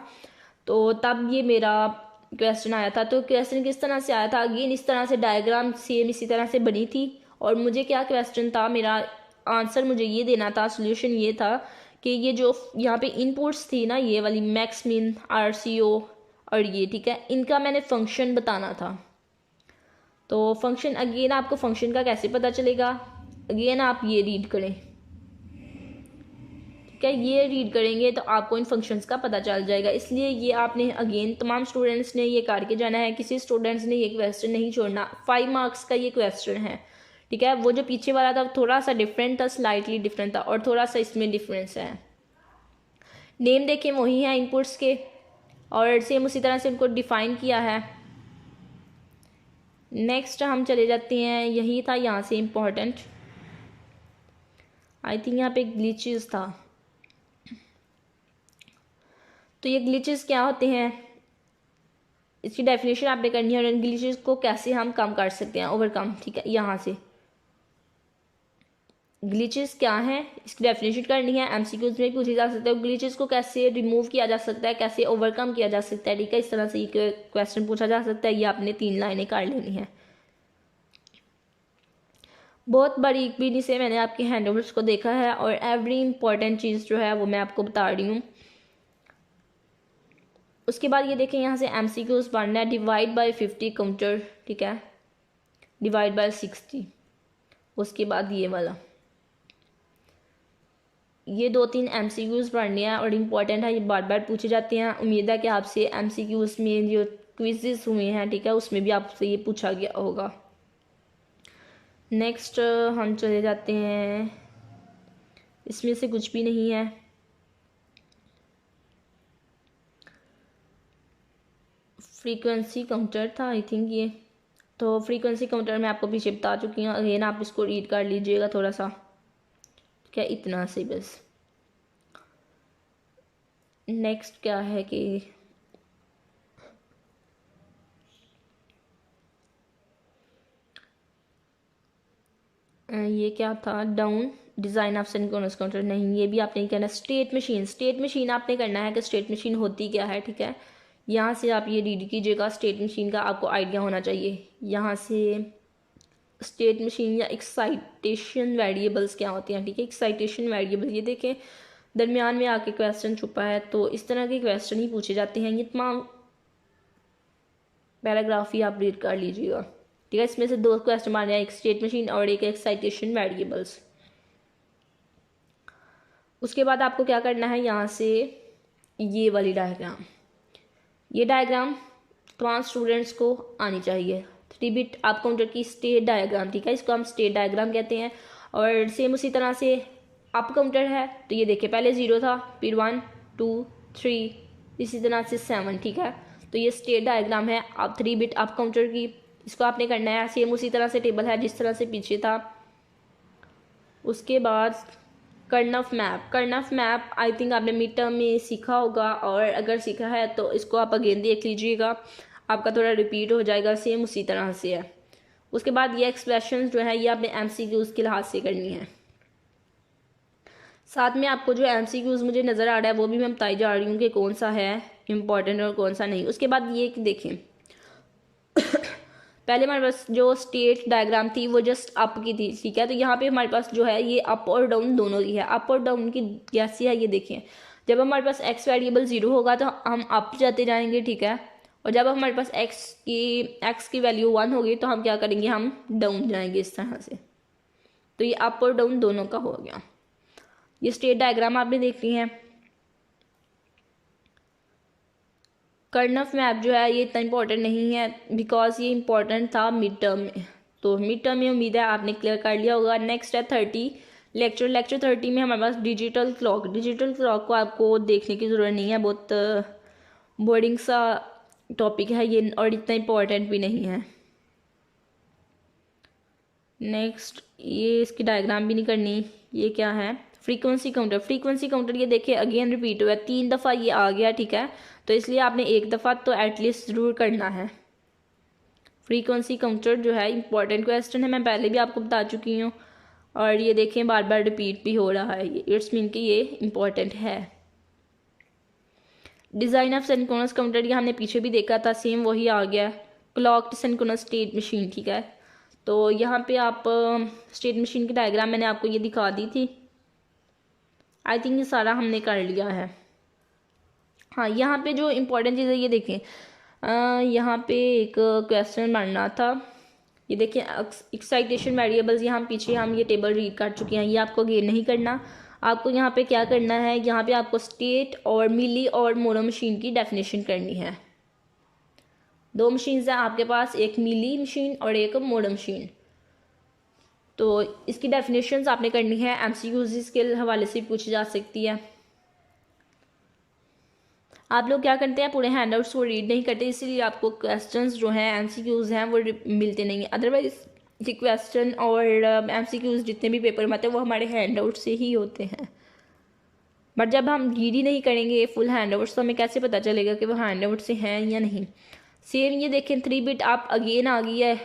S1: तो तब ये मेरा क्वेश्चन आया था। तो क्वेश्चन किस तरह से आया था, अगेन इस तरह से डायग्राम सेम इसी तरह से बनी थी। और मुझे क्या क्वेश्चन था, मेरा आंसर मुझे ये देना था, सोल्यूशन ये था कि ये जो यहाँ पे इनपुट्स थी ना, ये वाली मैक्स मिन RCO और ये, ठीक है, इनका मैंने फंक्शन बताना था। तो फंक्शन अगेन आपको फंक्शन का कैसे पता चलेगा, अगेन आप ये रीड करें, ठीक है। ये रीड करेंगे तो आपको इन फंक्शंस का पता चल जाएगा। इसलिए ये आपने अगेन तमाम स्टूडेंट्स ने ये करके जाना है, किसी स्टूडेंट्स ने ये क्वेश्चन नहीं छोड़ना। 5 मार्क्स का ये क्वेश्चन है, ठीक है। वो जो पीछे वाला था थोड़ा सा डिफरेंट था, स्लाइटली डिफरेंट था, और थोड़ा सा इसमें डिफरेंस है। नेम देखें वही है इनपुट्स के, और सेम उसी तरह से उनको डिफाइन किया है। नेक्स्ट हम चले जाते हैं, यही था यहाँ से इम्पोर्टेंट। आई थिंक यहाँ पे ग्लिचेस था। तो ये ग्लिचेस क्या होते हैं, इसकी डेफिनेशन आपने करनी है, और इन ग्लिचेस को कैसे हम कम कर सकते हैं, ओवरकम, ठीक है। यहाँ से ग्लिचेस क्या है इसकी डेफिनेशन करनी है, एमसीक्यूज में पूछी जा सकता है। ग्लिचेस को कैसे रिमूव किया जा सकता है, कैसे ओवरकम किया जा सकता है, ठीक है। इस तरह से ये क्वेश्चन पूछा जा सकता है। ये आपने 3 लाइनें कर लेनी है। बहुत बारीक भी से मैंने आपके हैंडओवर्स को देखा है, और एवरी इंपॉर्टेंट चीज़ जो है वो मैं आपको बता रही हूँ। उसके बाद ये देखें, यहाँ से एमसीक्यूज पढ़ना है। डिवाइड बाय 50 काउंटर, ठीक है, डिवाइड बाय 60। उसके बाद ये वाला, ये 2-3 एमसीक्यूज पढ़ने हैं और इम्पॉर्टेंट है, ये बार बार पूछे जाते हैं। उम्मीद है कि आपसे एमसीक्यूज में जो क्विज़ेस हुए हैं, ठीक है, उसमें भी आपसे ये पूछा गया होगा। नेक्स्ट हम चले जाते हैं, इसमें से कुछ भी नहीं है। फ्रीक्वेंसी काउंटर था आई थिंक ये, तो फ्रीक्वेंसी काउंटर मैं आपको पीछे बता चुकी हूँ। अगेन आप इसको रीड कर लीजिएगा थोड़ा सा, ठीक है, इतना से बस। नेक्स्ट क्या है कि ये क्या था, down design of synchronous counter, नहीं ये भी आपने नहीं करना। स्टेट मशीन, स्टेट मशीन आपने करना है कि स्टेट मशीन होती क्या है, ठीक है। यहाँ से आप ये रीड कीजिएगा, स्टेट मशीन का आपको आइडिया होना चाहिए। यहाँ से स्टेट मशीन या एक्साइटेशन वेरिएबल्स क्या होती हैं, ठीक है। एक्साइटेशन वेरिएबल, ये देखें दरमियान में आके क्वेश्चन छुपा है, तो इस तरह के क्वेश्चन ही पूछे जाते हैं। ये तमाम पैराग्राफ ही आप रीड कर लीजिएगा, ठीक है। इसमें से 2 क्वेश्चन मारने हैं, एक स्टेट मशीन और एक एक्साइटेशन वेरिएबल्स। उसके बाद आपको क्या करना है, यहाँ से ये वाली डायग्राम, ये डायग्राम तमाम स्टूडेंट्स को आनी चाहिए। 3 बिट अप काउंटर की स्टेट डायग्राम, ठीक है, इसको हम स्टेट डायग्राम कहते हैं। और सेम उसी तरह से अप काउंटर है, तो ये देखिए पहले 0 था, फिर 1 2 3, इसी तरह से 7, ठीक है। तो ये स्टेट डायग्राम है अब 3 बिट अप काउंटर की। इसको आपने करना है, सेम उसी तरह से टेबल है जिस तरह से पीछे था। उसके बाद कर्नफ मैप, कर्नफ मैप आई थिंक आपने मिड टर्म में सीखा होगा, और अगर सीखा है तो इसको आप अगेन देख लीजिएगा, आपका थोड़ा रिपीट हो जाएगा, सेम उसी तरह से है। उसके बाद ये एक्सप्रेशन जो है ये आपने एमसीक्यूज के लिहाज से करनी है। साथ में आपको जो एमसीक्यूज मुझे नज़र आ रहा है वो भी मैं बताई जा रही हूँ कि कौन सा है इम्पॉर्टेंट और कौन सा नहीं। उसके बाद ये देखें पहले हमारे पास जो स्टेट डायग्राम थी वो जस्ट अप की थी, ठीक है। तो यहाँ पे हमारे पास जो है ये अप और डाउन दोनों की है। अप और डाउन की कैसी है ये देखें, जब हमारे पास एक्स वेरिएबल 0 होगा तो हम अप जाते जाएंगे, ठीक है। और जब हमारे पास एक्स की वैल्यू 1 होगी तो हम क्या करेंगे, हम डाउन जाएंगे इस तरह से। तो ये अप और डाउन दोनों का हो गया। ये स्टेट डायग्राम आपने देख ली है। कर्नफ मैप जो है ये इतना इंपॉर्टेंट नहीं है, बिकॉज ये इंपॉर्टेंट था मिड टर्म में, तो मिड टर्म में उम्मीद है आपने क्लियर कर लिया होगा। नेक्स्ट है 30 लेक्चर 30 में हमारे पास डिजिटल क्लॉक। डिजिटल क्लॉक को आपको देखने की ज़रूरत नहीं है, बहुत बोर्डिंग सा टॉपिक है ये और इतना इंपॉर्टेंट भी नहीं है। नेक्स्ट ये इसकी डायग्राम भी नहीं करनी। ये क्या है, फ्रीक्वेंसी काउंटर। फ्रीक्वेंसी काउंटर ये देखिए अगेन रिपीट हुआ है, 3 दफ़ा ये आ गया, ठीक है। तो इसलिए आपने 1 दफ़ा तो एटलीस्ट ज़रूर करना है। फ्रीक्वेंसी काउंटर जो है इंपॉर्टेंट क्वेश्चन है, मैं पहले भी आपको बता चुकी हूँ, और ये देखें बार बार रिपीट भी हो रहा है, इट्स मीन कि ये इंपॉर्टेंट है। डिज़ाइन ऑफ सिंक्रोनस काउंटर ये हमने पीछे भी देखा था, सेम वही आ गया। क्लॉक सिंक्रोनस स्टेट मशीन, ठीक है। तो यहाँ पे आप स्टेट मशीन की डायग्राम मैंने आपको ये दिखा दी थी। आई थिंक ये सारा हमने कर लिया है। हाँ, यहाँ पे जो इम्पोर्टेंट चीज़ है ये देखें, यहाँ पे एक क्वेश्चन बनना था। ये देखिए एक्साइटेशन वेरिएबल्स, यहाँ पीछे हम ये टेबल रीड कर चुके हैं, ये आपको अगेन नहीं करना। आपको यहाँ पे क्या करना है, यहाँ पे आपको स्टेट और मिली और मोनो मशीन की डेफिनेशन करनी है। दो मशीन्स हैं आपके पास, एक मिली मशीन और एक मोनो मशीन। तो इसकी डेफिनेशंस आपने करनी है, एमसीक्यूज के हवाले से पूछी जा सकती है। आप लोग क्या करते हैं, पूरे हैंडआउट्स को रीड नहीं करते, इसीलिए आपको क्वेश्चंस जो हैं एमसीक्यूज हैं वो मिलते नहीं हैं। अदरवाइज ये क्वेश्चन और एमसीक्यूज जितने भी पेपर में आते हैं वो हमारे हैंडआउट से ही होते हैं। बट जब हम रीड ही नहीं करेंगे फुल हैंडआउट्स तो हमें कैसे पता चलेगा कि वो हैंडआउट से हैं या नहीं। सेम ये देखें 3 बिट आप अगेन आ गई है,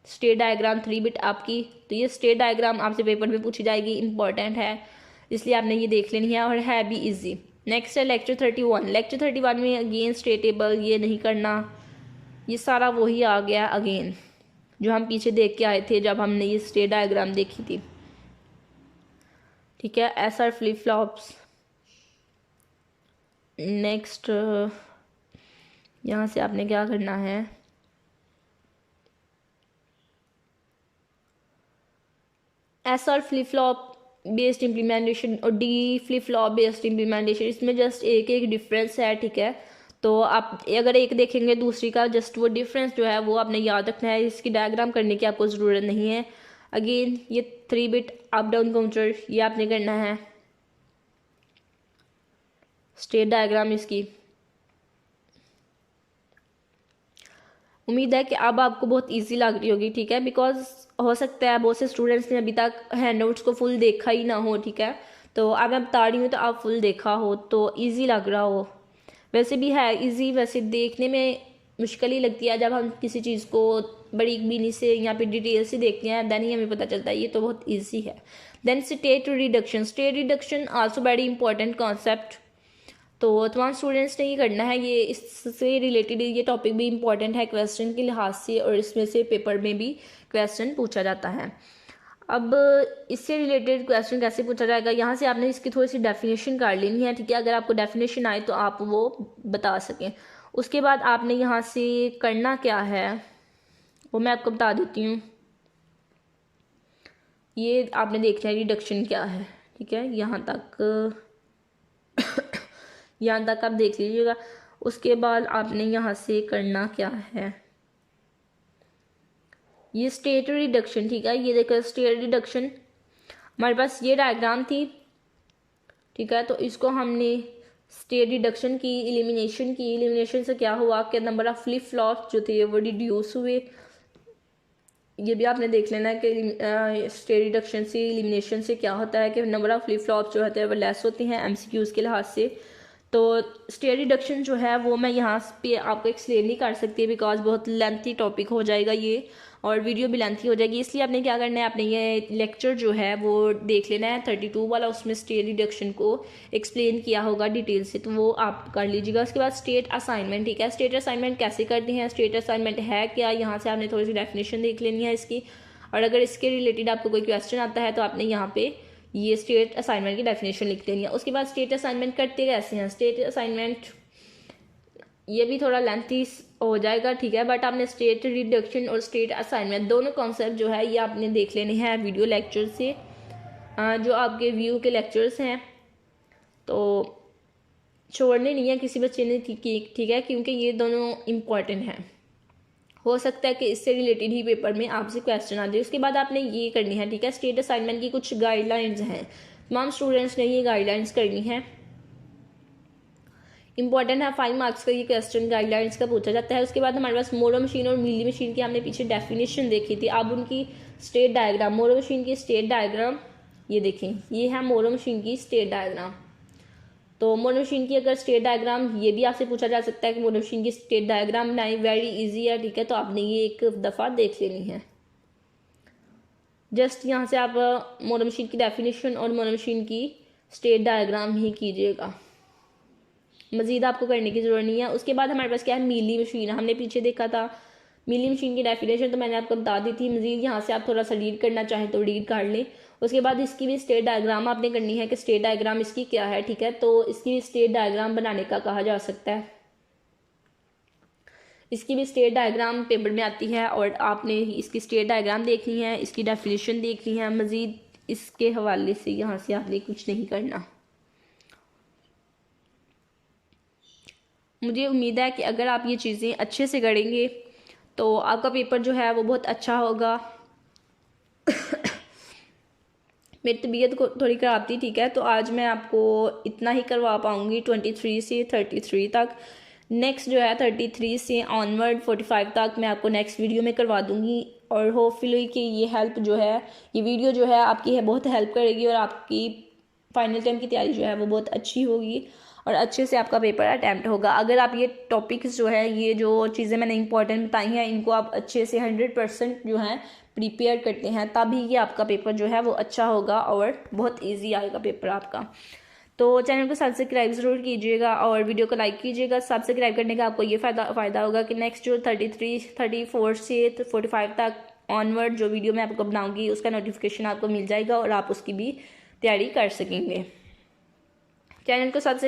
S1: स्टेट डायग्राम 3 बिट आपकी। तो ये स्टेट डायग्राम आपसे पेपर में पूछी जाएगी, इंपॉर्टेंट है, इसलिए आपने ये देख लेनी है और है भी इजी। नेक्स्ट है लेक्चर 31। लेक्चर 31 में अगेन स्टेट टेबल ये नहीं करना, ये सारा वही आ गया अगेन जो हम पीछे देख के आए थे जब हमने ये स्टेट डायग्राम देखी थी। ठीक है, एसआर फ्लिप फ्लॉप्स। नेक्स्ट यहाँ से आपने क्या करना है, SR flip flop based implementation और D flip flop based implementation, इसमें जस्ट एक एक डिफरेंस है। ठीक है, तो आप अगर एक देखेंगे दूसरी का जस्ट वो डिफरेंस जो है वो आपने याद रखना है, इसकी डायग्राम करने की आपको ज़रूरत नहीं है। अगेन ये 3 बिट अप डाउन काउंटर ये आपने करना है, स्टेट डायग्राम इसकी। उम्मीद है कि अब आपको बहुत इजी लग रही होगी। ठीक है, बिकॉज हो सकता है बहुत से स्टूडेंट्स ने अभी तक हैंडआउट्स को फुल देखा ही ना हो। ठीक है, तो अब मैं बता रही हूँ तो आप फुल देखा हो तो इजी लग रहा हो। वैसे भी है इजी, वैसे देखने में मुश्किल ही लगती है जब हम किसी चीज़ को बड़ी बीनी से या फिर डिटेल से देखते हैं, देन ही हमें पता चलता है ये तो बहुत ईजी है। Then state reduction, state reduction also very important concept. तो तमाम स्टूडेंट्स ने ये करना है, ये इससे रिलेटेड ये टॉपिक भी इम्पॉर्टेंट है क्वेश्चन के लिहाज से, और इसमें से पेपर में भी क्वेश्चन पूछा जाता है। अब इससे रिलेटेड क्वेश्चन कैसे पूछा जाएगा, यहाँ से आपने इसकी थोड़ी सी डेफिनेशन कर लेनी है। ठीक है, अगर आपको डेफिनेशन आए तो आप वो बता सकें। उसके बाद आपने यहाँ से करना क्या है वो मैं आपको बता देती हूँ। ये आपने देखना है रिडक्शन क्या है। ठीक है, यहाँ तक आप देख लीजिएगा। उसके बाद आपने यहाँ से करना क्या है, ये स्टेट रिडक्शन। ठीक है, ये देखो स्टेट रिडक्शन हमारे पास ये डायग्राम थी। ठीक है, तो इसको हमने स्टेट रिडक्शन की, एलिमिनेशन से क्या हुआ कि नंबर ऑफ फ्लिप फ्लॉप्स जो थे वो रिड्यूस हुए। ये भी आपने देख लेना है कि स्टेट रिडक्शन से एलिमिनेशन से क्या होता है कि नंबर ऑफ फ्लिप फ्लॉप्स जो होते हैं वो लेस होते हैं एमसीक्यूज के लिहाज से। तो स्टेट रिडक्शन जो है वो मैं यहाँ पे आपको एक्सप्लेन नहीं कर सकती बिकॉज बहुत लेंथी टॉपिक हो जाएगा ये, और वीडियो भी लेंथी हो जाएगी। इसलिए आपने क्या करना है, आपने ये लेक्चर जो है वो देख लेना है 32 वाला, उसमें स्टेट रिडक्शन को एक्सप्लेन किया होगा डिटेल से, तो वो आप कर लीजिएगा। उसके बाद स्टेट असाइनमेंट। ठीक है, स्टेट असाइनमेंट कैसे करते हैं, स्टेट असाइनमेंट है क्या, यहाँ से आपने थोड़ी सी डेफिनेशन देख लेनी है इसकी, और अगर इसके रिलेटेड आपको कोई क्वेश्चन आता है तो आपने यहाँ पे ये स्टेट असाइनमेंट की डेफिनेशन लिख लेनी है। उसके बाद स्टेट असाइनमेंट करते कैसे हैं, स्टेट असाइनमेंट ये भी थोड़ा लेंथी हो जाएगा। ठीक है, बट आपने स्टेट रिडक्शन और स्टेट असाइनमेंट दोनों कॉन्सेप्ट जो है ये आपने देख लेने हैं वीडियो लेक्चर से, जो आपके व्यू के लेक्चर्स हैं, तो छोड़ने नहीं है किसी बच्चे ने। ठीक है, क्योंकि ये दोनों इम्पॉर्टेंट हैं, हो सकता है कि इससे रिलेटेड ही पेपर में आपसे क्वेश्चन आ जाए। उसके बाद आपने ये करनी है। ठीक है, स्टेट असाइनमेंट की कुछ गाइडलाइंस हैं, तमाम स्टूडेंट्स ने ये गाइडलाइंस करनी है, इंपॉर्टेंट है। 5 मार्क्स का ये क्वेश्चन गाइडलाइंस का पूछा जाता है। उसके बाद हमारे पास मोरो मशीन और मिली मशीन की हमने पीछे डेफिनेशन देखी थी, अब उनकी स्टेट डायग्राम। मोरो मशीन की स्टेट डायग्राम ये देखें, ये है मोरो मशीन की स्टेट डायग्राम। तो मोनो मशीन की अगर स्टेट डायग्राम ये भी आपसे पूछा जा सकता है कि मोनो मशीन की स्टेट डायग्राम बनाई, वेरी इजी है। ठीक है, तो आपने ये एक दफ़ा देख लेनी है। जस्ट यहाँ से आप मोनो मशीन की डेफिनेशन और मोनो मशीन की स्टेट डायग्राम ही कीजिएगा, मज़ीद आपको करने की ज़रूरत नहीं है। उसके बाद हमारे पास क्या है, मीली मशीन। हमने पीछे देखा था मिली मशीन की डेफिनेशन, तो मैंने आपको बता दी थी। मज़ीद यहाँ से आप थोड़ा सा रीड करना चाहें तो रीड कर लें। उसके बाद इसकी भी स्टेट डायग्राम आपने करनी है कि स्टेट डायग्राम इसकी क्या है। ठीक है, तो इसकी भी स्टेट डायग्राम बनाने का कहा जा सकता है, इसकी भी स्टेट डायग्राम पेपर में आती है, और आपने इसकी स्टेट डायग्राम देखनी है, इसकी डेफिनेशन देखनी है। मज़ीद इसके हवाले से यहाँ से आपने कुछ नहीं करना। मुझे उम्मीद है कि अगर आप ये चीज़ें अच्छे से करेंगे तो आपका पेपर जो है वो बहुत अच्छा होगा। मेरी तबीयत को थोड़ी ख़राब थी, ठीक है, तो आज मैं आपको इतना ही करवा पाऊँगी 23 से 33 तक। नेक्स्ट जो है 33 से ऑनवर्ड 45 तक मैं आपको नेक्स्ट वीडियो में करवा दूँगी। और होपफुली कि ये हेल्प जो है, ये वीडियो जो है आपकी है बहुत हेल्प करेगी और आपकी फाइनल टाइम की तैयारी जो है वो बहुत अच्छी होगी और अच्छे से आपका पेपर अटैम्प्ट होगा। अगर आप ये टॉपिक्स जो है, ये जो चीज़ें मैंने इंपॉर्टेंट बताई हैं, इनको आप अच्छे से 100% जो है प्रिपेयर करते हैं, तभी ये आपका पेपर जो है वो अच्छा होगा और बहुत इजी आएगा पेपर आपका। तो चैनल को सब्सक्राइब ज़रूर कीजिएगा और वीडियो को लाइक कीजिएगा। सब्सक्राइब करने का आपको ये फ़ायदा होगा कि नेक्स्ट जो 33, 34 से 45 तक ऑनवर्ड जो वीडियो मैं आपको बनाऊंगी उसका नोटिफिकेशन आपको मिल जाएगा और आप उसकी भी तैयारी कर सकेंगे। चैनल को सब्सक्राइब